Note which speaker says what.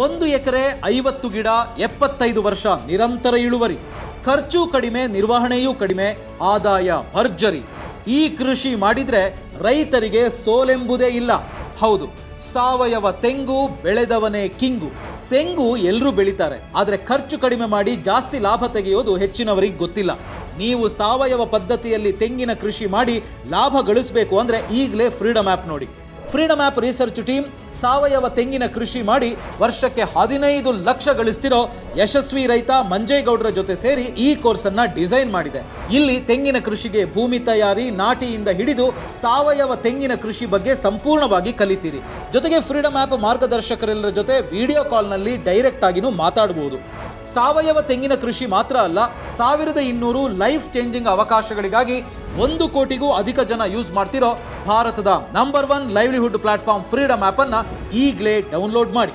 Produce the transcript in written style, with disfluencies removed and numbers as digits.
Speaker 1: 1 ಎಕರೆ 50 ಗಿಡ 75 ವರ್ಷ ನಿರಂತರ ಇಳುವರಿ, ಖರ್ಚು ಕಡಿಮೆ, ನಿರ್ವಹಣೆಯೂ ಕಡಿಮೆ, ಆದಾಯ ಭರ್ಜರಿ. ಈ ಕೃಷಿ ಮಾಡಿದ್ರೆ ರೈತರಿಗೆ ಸೋಲೆಂಬುದೇ ಇಲ್ಲ. ಹೌದು, ಸಾವಯವ ತೆಂಗು ಬೆಳೆದವನೇ ಕಿಂಗು. ತೆಂಗು ಎಲ್ಲರೂ ಬೆಳಿತಾರೆ, ಆದರೆ ಖರ್ಚು ಕಡಿಮೆ ಮಾಡಿ ಜಾಸ್ತಿ ಲಾಭ ತೆಗೆಯೋದು ಹೆಚ್ಚಿನವರಿಗೆ ಗೊತ್ತಿಲ್ಲ. ನೀವು ಸಾವಯವ ಪದ್ಧತಿಯಲ್ಲಿ ತೆಂಗಿನ ಕೃಷಿ ಮಾಡಿ ಲಾಭ ಗಳಿಸಬೇಕು ಅಂದರೆ ಈಗಲೇ ಫ್ರೀಡಮ್ ಆ್ಯಪ್ ನೋಡಿ. ಫ್ರೀಡಮ್ ಆ್ಯಪ್ ರಿಸರ್ಚ್ ಟೀಮ್ ಸಾವಯವ ತೆಂಗಿನ ಕೃಷಿ ಮಾಡಿ ವರ್ಷಕ್ಕೆ 15 ಲಕ್ಷ ಗಳಿಸ್ತಿರೋ ಯಶಸ್ವಿ ರೈತ ಮಂಜೇಗೌಡರ ಜೊತೆ ಸೇರಿ ಈ ಕೋರ್ಸನ್ನು ಡಿಸೈನ್ ಮಾಡಿದೆ. ಇಲ್ಲಿ ತೆಂಗಿನ ಕೃಷಿಗೆ ಭೂಮಿ ತಯಾರಿ, ನಾಟಿಯಿಂದ ಹಿಡಿದು ಸಾವಯವ ತೆಂಗಿನ ಕೃಷಿ ಬಗ್ಗೆ ಸಂಪೂರ್ಣವಾಗಿ ಕಲಿತೀರಿ. ಜೊತೆಗೆ ಫ್ರೀಡಮ್ ಆ್ಯಪ್ ಮಾರ್ಗದರ್ಶಕರೆಲ್ಲರ ಜೊತೆ ವಿಡಿಯೋ ಕಾಲ್ನಲ್ಲಿ ಡೈರೆಕ್ಟ್ ಆಗಿನೂ ಮಾತಾಡಬಹುದು. ಸಾವಯವ ತೆಂಗಿನ ಕೃಷಿ ಮಾತ್ರ ಅಲ್ಲ, 1200 ಲೈಫ್ ಚೇಂಜಿಂಗ್ ಅವಕಾಶಗಳಿಗಾಗಿ 1 ಕೋಟಿಗೂ ಅಧಿಕ ಜನ ಯೂಸ್ ಮಾಡ್ತಿರೋ ಭಾರತದ number 1 livelihood platform freedom app ಅನ್ನು ಈಗಲೇ ಡೌನ್ಲೋಡ್ ಮಾಡಿ.